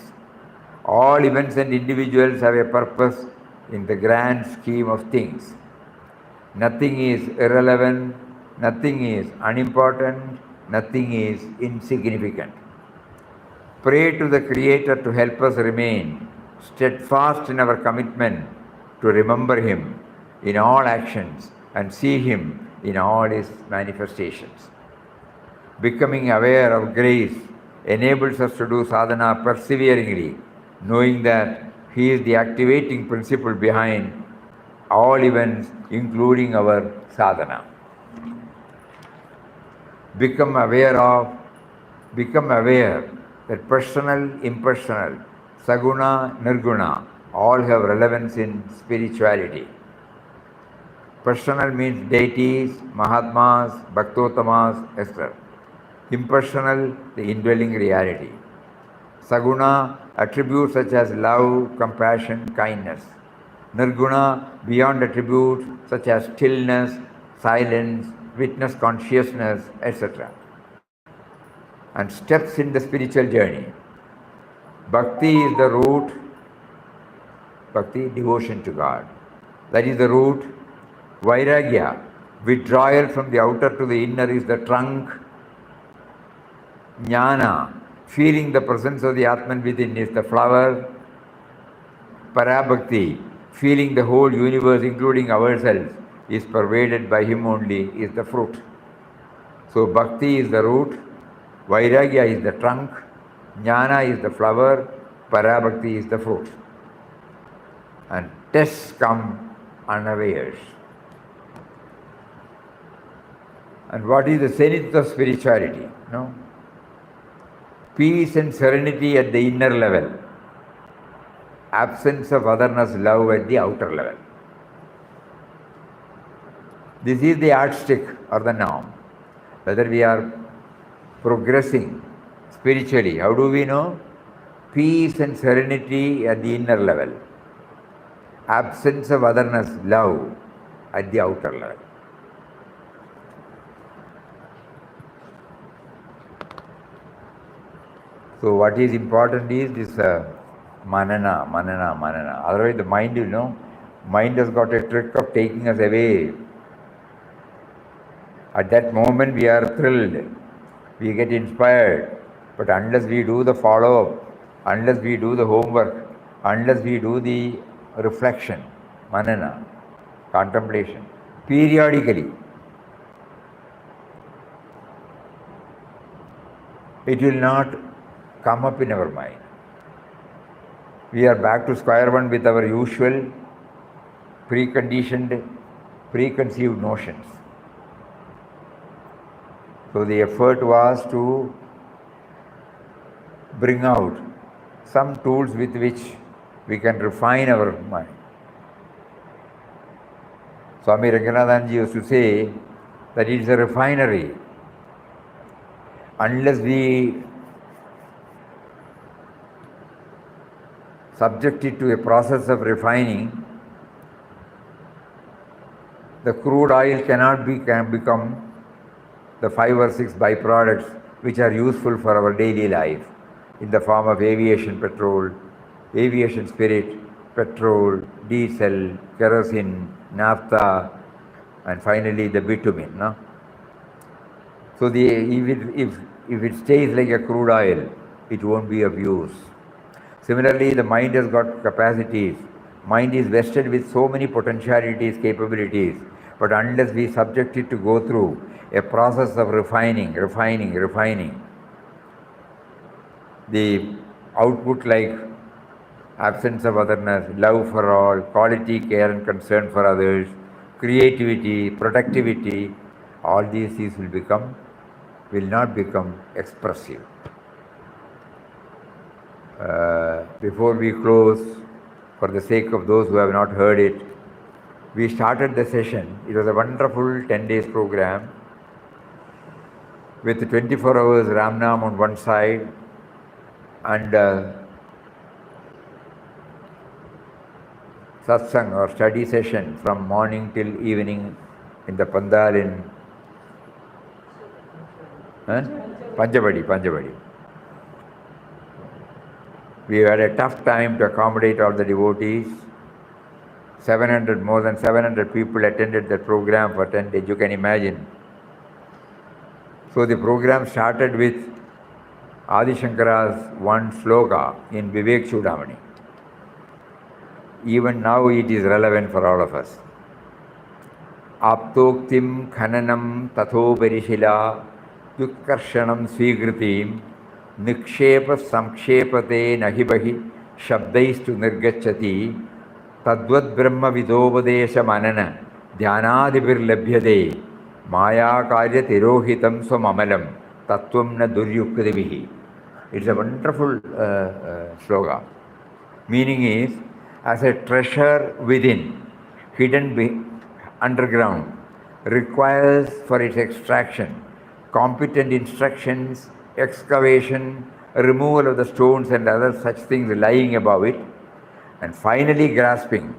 [SPEAKER 2] All events and individuals have a purpose in the grand scheme of things. Nothing is irrelevant, nothing is unimportant, nothing is insignificant. Pray to the Creator to help us remain steadfast in our commitment to remember Him in all actions and see Him in all His manifestations. Becoming aware of grace enables us to do sadhana perseveringly, knowing that He is the activating principle behind all events, including our sadhana. Become aware that personal, impersonal, saguna, nirguna, all have relevance in spirituality. Personal means deities, mahatmas, bhaktotamas, etc. Impersonal, the indwelling reality. Saguna, attributes such as love, compassion, kindness. Nirguna, beyond attributes such as stillness, silence, witness consciousness, etc. And steps in the spiritual journey. Bhakti is the root, bhakti, devotion to God. That is the root. Vairagya, withdrawal from the outer to the inner, is the trunk. Jnana, feeling the presence of the Atman within, is the flower. Parabhakti, feeling the whole universe, including ourselves, is pervaded by Him only, is the fruit. So bhakti is the root, vairagya is the trunk, jnana is the flower, parabhakti is the fruit. And tests come unawares. And what is the zenith of spirituality? No? Peace and serenity at the inner level. Absence of otherness, love at the outer level. This is the yardstick or the norm. Whether we are progressing spiritually, how do we know? Peace and serenity at the inner level. Absence of otherness, love at the outer level. So what is important is this manana. Otherwise the mind, mind has got a trick of taking us away. At that moment we are thrilled, we get inspired, but unless we do the follow-up, unless we do the homework, unless we do the reflection, manana, contemplation, periodically, it will not come up in our mind. We are back to square one with our usual preconceived notions. So the effort was to bring out some tools with which we can refine our mind. Swami Ranganathanji used to say that it is a refinery. Unless we subject it to a process of refining, the crude oil cannot become the 5 or 6 byproducts which are useful for our daily life in the form of aviation petrol, aviation spirit, petrol, diesel, kerosene, naphtha, and finally the bitumen. No? So if it stays like a crude oil, it won't be of use. Similarly, the mind has got capacities. Mind is vested with so many potentialities, capabilities, but unless we subject it to go through a process of refining, the output like absence of otherness, love for all, quality care and concern for others, creativity, productivity, all these will not become expressive. Before we close, for the sake of those who have not heard it, we started the session. It was a wonderful 10 days program with 24 hours Ramnam on one side and Satsang or study session from morning till evening in the Pandal in Panchavadi. We had a tough time to accommodate all the devotees. More than 700 people attended the program for 10 days, you can imagine. So the program started with Adi Shankara's one sloka in Vivek Chudamani. Even now it is relevant for all of us. Aptoktim khananam tatho parishila dukkarshanam swigritim nikshepa samkshepate nahibahi shabdaistu nirgachati tadvad brahma vidobadesha manana dhyanadibir labhyade maya karya tirohitam swamamalam tattvam na duryuktivihi. It's a wonderful sloga. Meaning is, as a treasure within, hidden underground, requires for its extraction competent instructions, excavation, removal of the stones and other such things lying above it, and finally grasping,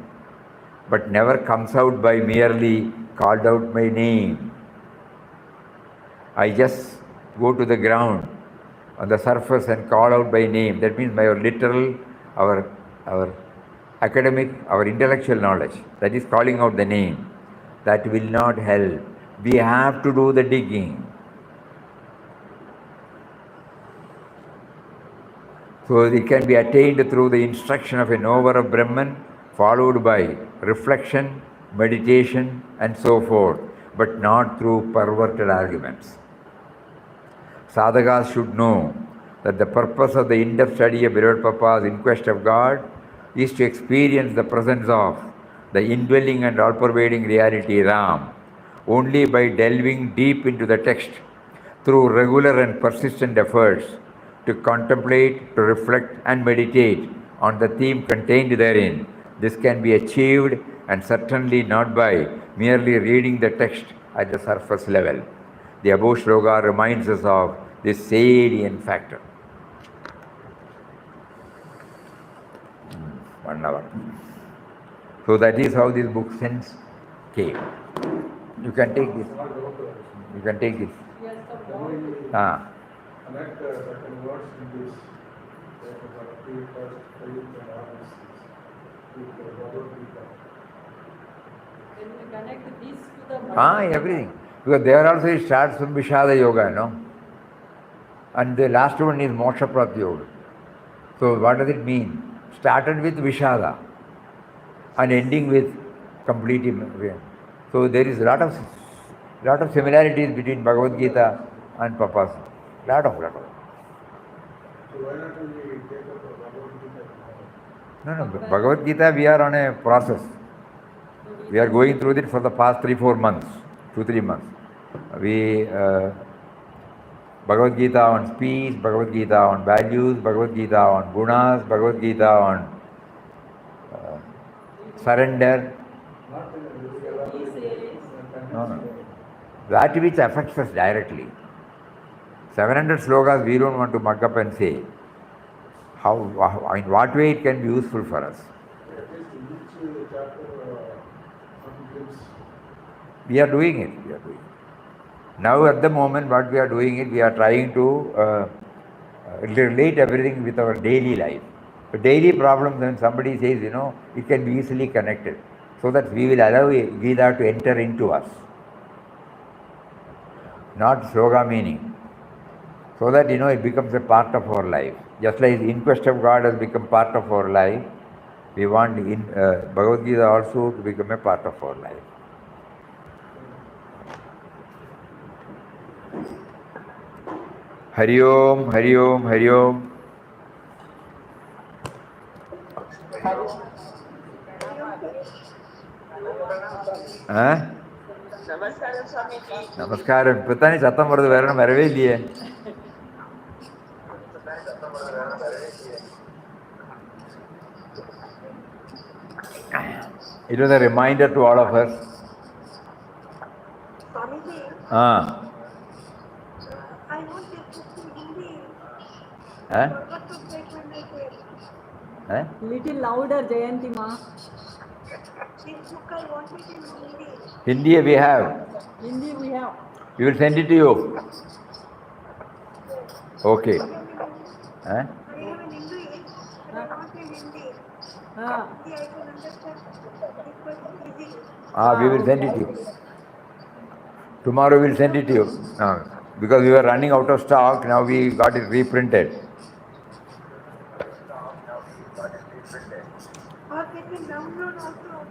[SPEAKER 2] but never comes out by merely called out by name. I just go to the ground on the surface and call out by name. That means by our literal, our academic, our intellectual knowledge. That is calling out the name. That will not help. We have to do the digging. So it can be attained through the instruction of a knower of Brahman, followed by reflection, meditation, and so forth, but not through perverted arguments. Sadhakas should know that the purpose of the in-depth study of Beloved Papa's In Quest of God is to experience the presence of the indwelling and all-pervading reality Ram only by delving deep into the text through regular and persistent efforts to contemplate, to reflect and meditate on the theme contained therein. This can be achieved and certainly not by merely reading the text at the surface level. The above shloka reminds us of this salient factor. 1 hour. So that is how this book sense came. You can take this. You can take this.
[SPEAKER 3] Connect certain words in this Bhakti, first, faith, and honesty with the Bhagavad Gita.
[SPEAKER 5] Can we connect this to the
[SPEAKER 2] Everything. Because there also it starts from Vishada Yoga, no? And the last one is Moksha Prapti Yoga. So what does it mean? Started with Vishada and ending with complete. So there is a lot of similarities between Bhagavad Gita and Papa's. Lot of.
[SPEAKER 3] So why not we take up the Bhagavad Gita?
[SPEAKER 2] No, Bhagavad Gita, we are on a process. We are going through it for the past 3-4 months, 2-3 months. We Bhagavad Gita on peace, Bhagavad Gita on values, Bhagavad Gita on gunas, Bhagavad Gita on surrender. No. That which affects us directly. 700 slokas we don't want to mug up and say. How, in what way it can be useful for us.
[SPEAKER 3] At least each chapter some glimpse.
[SPEAKER 2] We are doing it. Now at the moment what we are doing is we are trying to relate everything with our daily life. The daily problems, when somebody says, it can be easily connected. So that we will allow Gita to enter into us. Not sloga meaning. So that, it becomes a part of our life. Just like the inquest of God has become part of our life, we want Bhagavad Gita also to become a part of our life. Hari Om, Hari Om, Hari Om.
[SPEAKER 4] Namaskaram, Swamiji.
[SPEAKER 2] Namaskaram. Putani Satam Varadu Varana Maraveliye. It was a reminder to all of us.
[SPEAKER 6] Swamiji,
[SPEAKER 2] Ah.
[SPEAKER 6] I want this book in Hindi.
[SPEAKER 2] Eh?
[SPEAKER 6] Forgot to take when I said.
[SPEAKER 2] Eh?
[SPEAKER 5] Little louder, Jayanti ma.
[SPEAKER 6] This book I want it in Hindi.
[SPEAKER 2] Hindi we have.
[SPEAKER 5] Hindi we have.
[SPEAKER 2] We will send it to you. Okay. Eh?
[SPEAKER 6] I have in English, but I want in Hindi.
[SPEAKER 5] Ah,
[SPEAKER 6] See, I can understand. It was easy.
[SPEAKER 2] We will send it to you. Tomorrow we will send it to you. Because we were running out of stock, now we got it reprinted.
[SPEAKER 6] Or they can download also.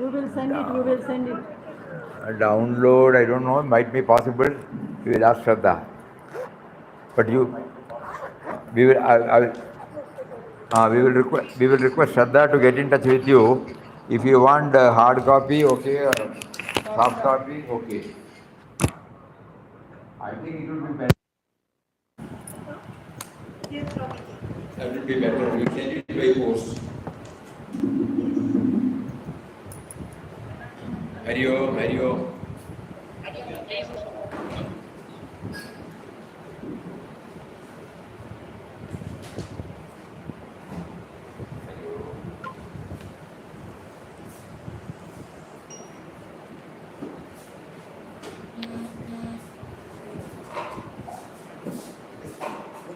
[SPEAKER 5] we will send it, we will send it.
[SPEAKER 2] Download, I don't know, might be possible. We will ask Shraddha. But we will request Shraddha to get in touch with you. If you want hard copy, okay, or soft copy, okay. I think it will be better.
[SPEAKER 6] Yes, Swamiji.
[SPEAKER 2] That will be better. We send it by post. Hari Om, Hari Om.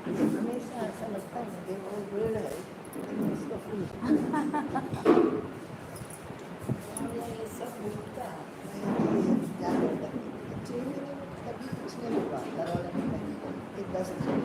[SPEAKER 7] हमेशा ऐसा लगता है मुझे वो word है इसको ये सब भूलता कभी कुछ नहीं हुआ करोड़ में 10 दिन